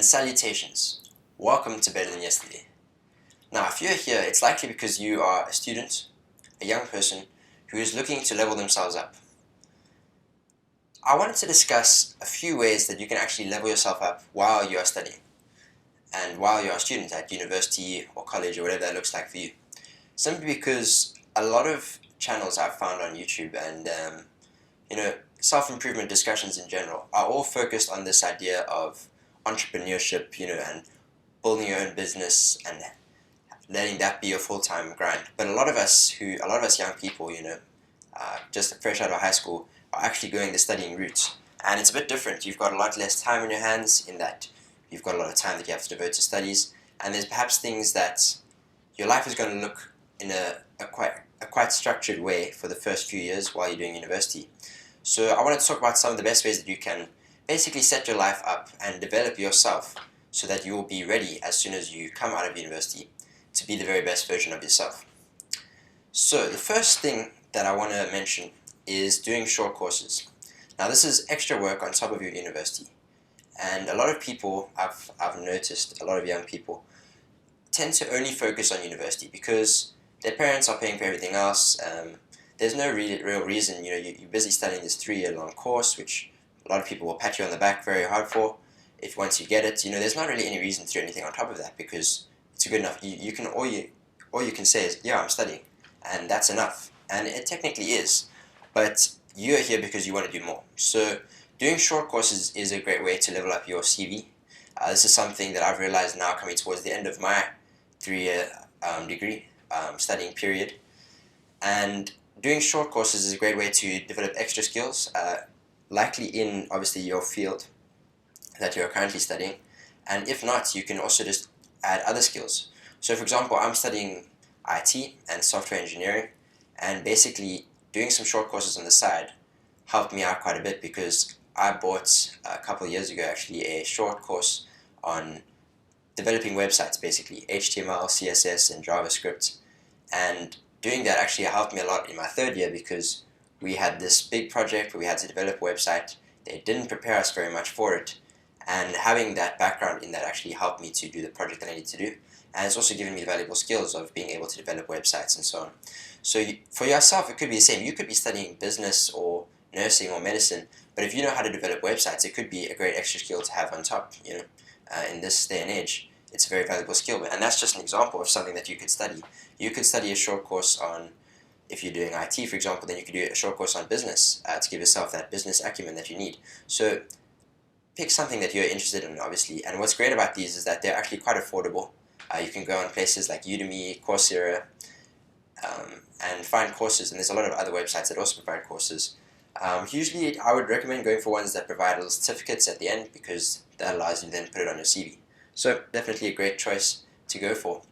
and salutations. Welcome to Better Than Yesterday. Now, if you're here, it's likely because you are a student, a young person who is looking to level themselves up. I wanted to discuss a few ways that you can actually level yourself up while you are studying and while you are a student at university or college or whatever that looks like for you. Simply because a lot of channels I've found on YouTube and self-improvement discussions in general are all focused on this idea of entrepreneurship, and building your own business and letting that be your full-time grind. But a lot of us young people, just fresh out of high school, are actually going the studying route. And it's a bit different. You've got a lot less time on your hands in that you've got a lot of time that you have to devote to studies, and there's perhaps things that your life is going to look in a quite structured way for the first few years while you're doing university. So I wanted to talk about some of the best ways that you can basically set your life up and develop yourself so that you will be ready as soon as you come out of university to be the very best version of yourself. So the first thing that I want to mention is doing short courses. Now this is extra work on top of your university, and a lot of people, I've noticed a lot of young people tend to only focus on university because their parents are paying for everything else. There's no real reason, you're busy studying this 3-year-long course, which a lot of people will pat you on the back very hard for. If once you get it, there's not really any reason to do anything on top of that because it's good enough. All you can say is, yeah, I'm studying, and that's enough. And it technically is, but you're here because you want to do more. So doing short courses is a great way to level up your CV. This is something that I've realized now coming towards the end of my 3-year degree studying period. And doing short courses is a great way to develop extra skills, likely in obviously your field that you're currently studying. And if not, you can also just add other skills. So for example, I'm studying IT and software engineering, and basically doing some short courses on the side helped me out quite a bit because I bought a couple of years ago actually a short course on developing websites, basically HTML, CSS, and JavaScript. And doing that actually helped me a lot in my 3rd year because we had this big project where we had to develop a website. They didn't prepare us very much for it, and having that background in that actually helped me to do the project that I needed to do. And it's also given me valuable skills of being able to develop websites and so on. So for yourself, it could be the same. You could be studying business or nursing or medicine, but if you know how to develop websites, it could be a great extra skill to have on top. In this day and age, it's a very valuable skill. And that's just an example of something that you could study. You could study a short course on, if you're doing IT, for example, then you could do a short course on business to give yourself that business acumen that you need. So pick something that you're interested in, obviously. And what's great about these is that they're actually quite affordable. You can go on places like Udemy, Coursera, and find courses. And there's a lot of other websites that also provide courses. Usually, I would recommend going for ones that provide little certificates at the end because that allows you to then put it on your CV. So definitely a great choice to go for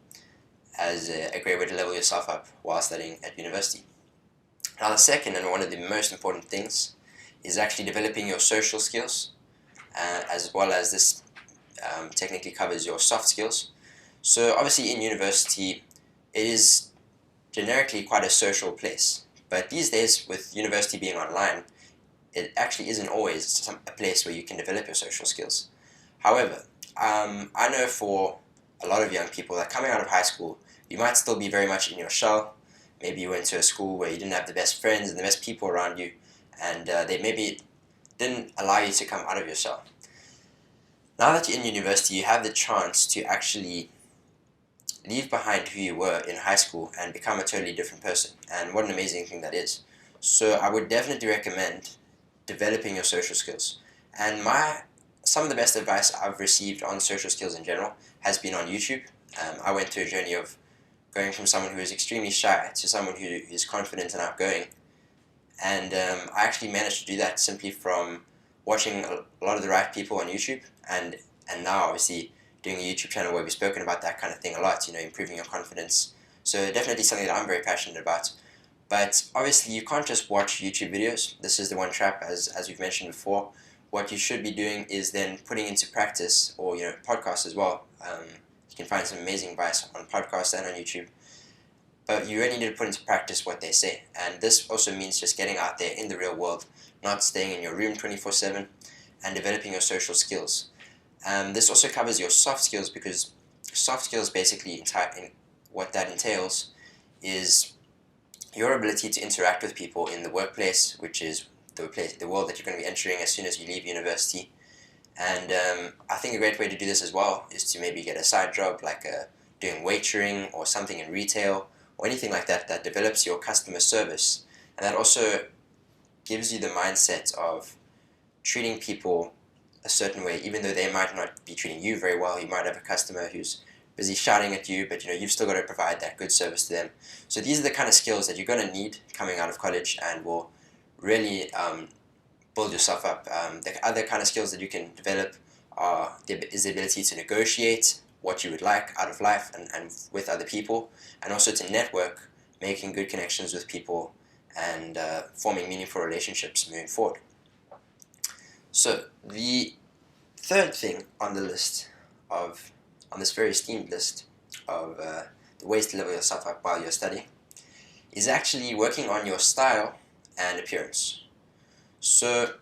as a great way to level yourself up while studying at university. Now the second and one of the most important things is actually developing your social skills, as well as this technically covers your soft skills. So obviously in university, it is generically quite a social place. But these days, with university being online, it actually isn't always a place where you can develop your social skills. However, I know for a lot of young people that coming out of high school, you might still be very much in your shell. Maybe you went to a school where you didn't have the best friends and the best people around you, and they maybe didn't allow you to come out of your shell. Now that you're in university, you have the chance to actually leave behind who you were in high school and become a totally different person. And what an amazing thing that is. So I would definitely recommend developing your social skills. And some of the best advice I've received on social skills in general has been on YouTube. I went through a journey of going from someone who is extremely shy to someone who is confident and outgoing. And I actually managed to do that simply from watching a lot of the right people on YouTube, and now obviously doing a YouTube channel where we've spoken about that kind of thing a lot, improving your confidence. So definitely something that I'm very passionate about. But obviously you can't just watch YouTube videos. This is the one trap, as we've mentioned before. What you should be doing is then putting into practice, or podcasts as well. You can find some amazing advice on podcasts and on YouTube. But you really need to put into practice what they say. And this also means just getting out there in the real world, not staying in your room 24/7, and developing your social skills. This also covers your soft skills, because soft skills basically what that entails is your ability to interact with people in the workplace, which is the world that you're going to be entering as soon as you leave university. And I think a great way to do this as well is to maybe get a side job like doing waitering or something in retail or anything like that that develops your customer service. And that also gives you the mindset of treating people a certain way, even though they might not be treating you very well. You might have a customer who's busy shouting at you, but you've still got to provide that good service to them. So these are the kind of skills that you're going to need coming out of college, and will really build yourself up. The other kind of skills that you can develop is the ability to negotiate what you would like out of life and with other people, and also to network, making good connections with people, and forming meaningful relationships moving forward. So the third thing on the list on this very esteemed list of the ways to level yourself up while you're studying is actually working on your style and appearance. So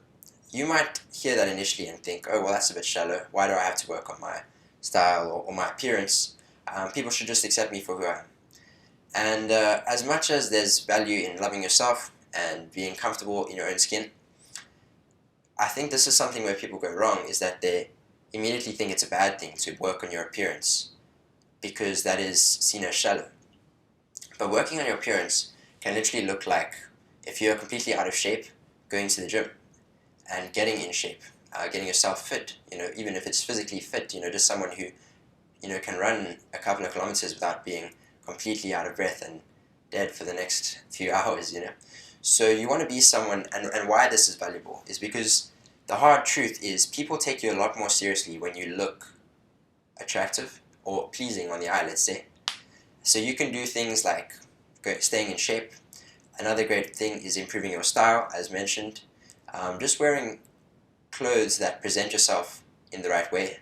you might hear that initially and think, oh, well, that's a bit shallow. Why do I have to work on my style or my appearance? People should just accept me for who I am. And as much as there's value in loving yourself and being comfortable in your own skin, I think this is something where people go wrong, is that they immediately think it's a bad thing to work on your appearance, because that is seen as shallow. But working on your appearance can literally look like, if you're completely out of shape, going to the gym and getting in shape, getting yourself fit, even if it's physically fit, just someone who, can run a couple of kilometers without being completely out of breath and dead for the next few hours, So you want to be someone, and why this is valuable is because the hard truth is people take you a lot more seriously when you look attractive or pleasing on the eye, let's say. So you can do things like staying in shape. Another great thing is improving your style, as mentioned. Just wearing clothes that present yourself in the right way.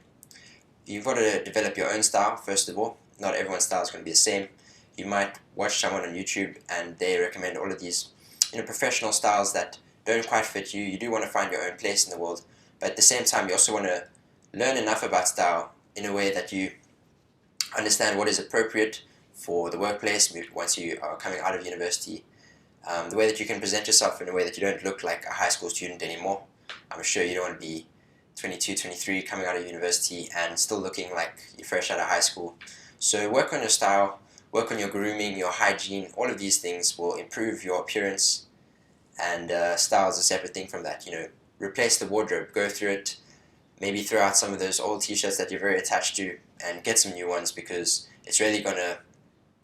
You've got to develop your own style, first of all. Not everyone's style is going to be the same. You might watch someone on YouTube and they recommend all of these professional styles that don't quite fit you. You do want to find your own place in the world, but at the same time you also want to learn enough about style in a way that you understand what is appropriate for the workplace once you are coming out of university. The way that you can present yourself in a way that you don't look like a high school student anymore. I'm sure you don't want to be 22, 23 coming out of university and still looking like you're fresh out of high school. So work on your style, work on your grooming, your hygiene. All of these things will improve your appearance, and style is a separate thing from that. Replace the wardrobe, go through it, maybe throw out some of those old t-shirts that you're very attached to and get some new ones, because it's really going to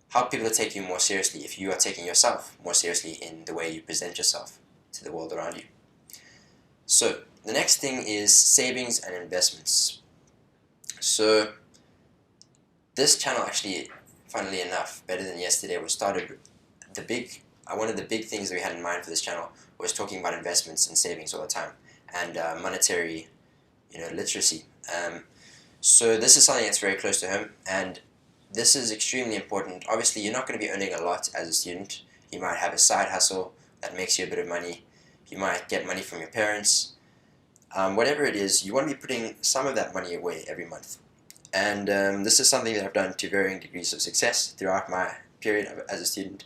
help people to take you more seriously if you are taking yourself more seriously in the way you present yourself to the world around you. So the next thing is savings and investments. So this channel actually, funnily enough, better than yesterday, was started one of the big things that we had in mind for this channel was talking about investments and savings all the time, and monetary literacy. So this is something that's very close to home, and this is extremely important. Obviously, you're not going to be earning a lot as a student. You might have a side hustle that makes you a bit of money. You might get money from your parents. Whatever it is, you want to be putting some of that money away every month. And this is something that I've done to varying degrees of success throughout my period as a student.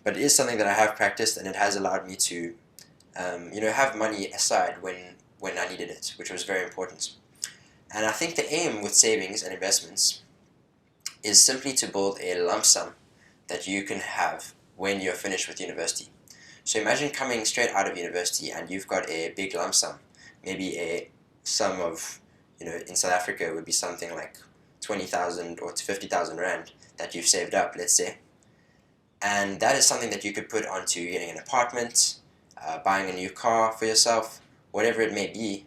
But it is something that I have practiced, and it has allowed me to have money aside when I needed it, which was very important. And I think the aim with savings and investments is simply to build a lump sum that you can have when you're finished with university. So imagine coming straight out of university and you've got a big lump sum, maybe a sum of, in South Africa it would be something like 20,000 or to 50,000 rand that you've saved up, let's say. And that is something that you could put onto getting an apartment, buying a new car for yourself, whatever it may be.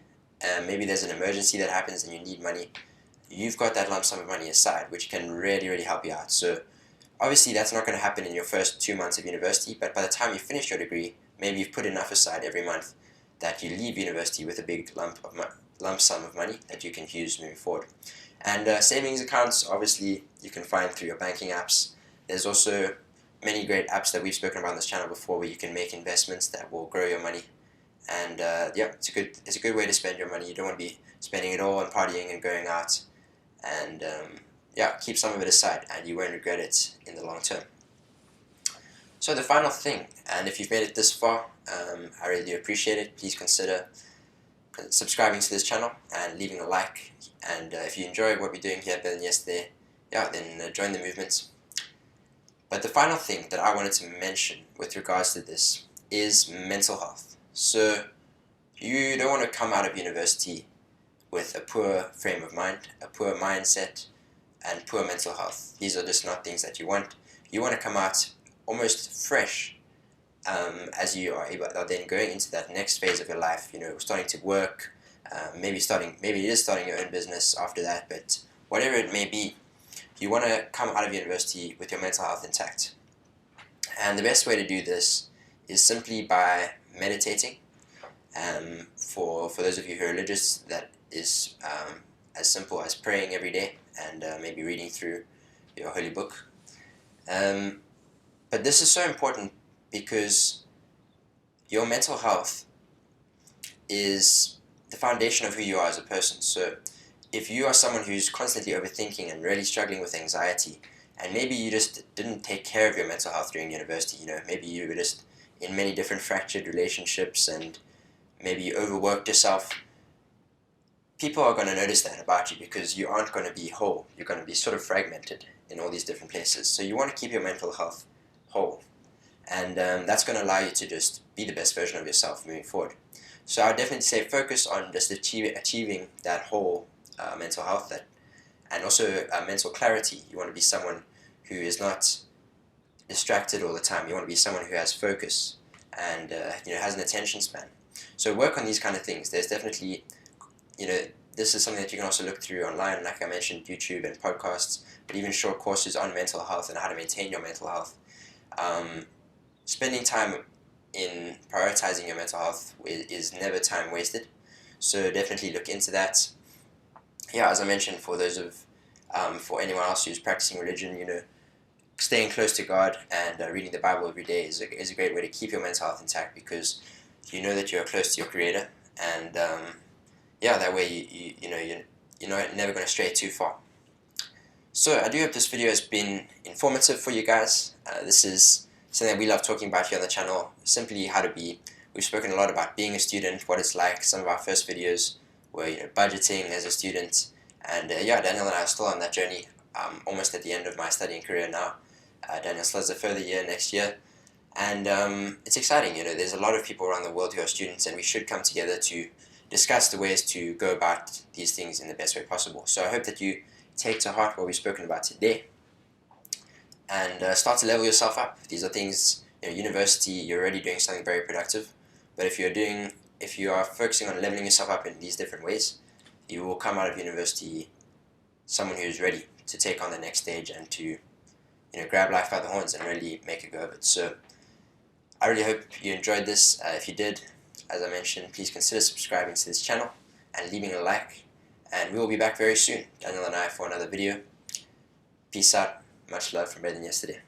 Maybe there's an emergency that happens and you need money. You've got that lump sum of money aside, which can really, really help you out. So obviously that's not going to happen in your first 2 months of university, but by the time you finish your degree, maybe you've put enough aside every month that you leave university with a big lump sum of money that you can use moving forward. And savings accounts, obviously, you can find through your banking apps. There's also many great apps that we've spoken about on this channel before where you can make investments that will grow your money and yeah, it's a good way to spend your money. You don't want to be spending it all on partying and going out, and yeah, keep some of it aside, and you won't regret it in the long term. So the final thing, and if you've made it this far, I really do appreciate it. Please consider subscribing to this channel and leaving a like. And if you enjoy what we're doing here better than yesterday, yeah, then join the movement. But the final thing that I wanted to mention with regards to this is mental health. So you don't want to come out of university with a poor frame of mind, a poor mindset, and poor mental health. These are just not things that you want. You want to come out almost fresh, as you are then going into that next phase of your life. Starting to work, maybe it is starting your own business after that. But whatever it may be, you want to come out of university with your mental health intact. And the best way to do this is simply by meditating. For those of you who are religious, that is as simple as praying every day and maybe reading through your holy book. But this is so important because your mental health is the foundation of who you are as a person. So if you are someone who's constantly overthinking and really struggling with anxiety, and maybe you just didn't take care of your mental health during university, maybe you were just in many different fractured relationships and maybe you overworked yourself, people are going to notice that about you because you aren't going to be whole. You're going to be sort of fragmented in all these different places. So you want to keep your mental health whole. And that's going to allow you to just be the best version of yourself moving forward. So I would definitely say focus on just achieving that whole mental health, and also mental clarity. You want to be someone who is not distracted all the time. You want to be someone who has focus and has an attention span. So work on these kind of things. There's definitely, this is something that you can also look through online, like I mentioned, YouTube and podcasts, but even short courses on mental health and how to maintain your mental health. Spending time in prioritizing your mental health is never time wasted. So definitely look into that. Yeah, as I mentioned, for anyone else who's practicing religion, staying close to God and reading the Bible every day is a great way to keep your mental health intact, because you know that you're close to your Creator, and that way you're never going to stray too far. So I do hope this video has been informative for you guys. This is something that we love talking about here on the channel, simply how to be. We've spoken a lot about being a student, what it's like. Some of our first videos were budgeting as a student, and Daniel and I are still on that journey. Almost at the end of my studying career now. Daniel still has a further year next year, and it's exciting. There's a lot of people around the world who are students, and we should come together to discuss the ways to go about these things in the best way possible. So I hope that you take to heart what we've spoken about today, and start to level yourself up. These are things, university, you're already doing something very productive, but if you are focusing on leveling yourself up in these different ways, you will come out of university someone who is ready to take on the next stage and to grab life by the horns and really make a go of it. So I really hope you enjoyed this. If you did, as I mentioned, please consider subscribing to this channel and leaving a like, and we will be back very soon, Daniel and I, for another video. Peace out. Much love from Better Than Yesterday.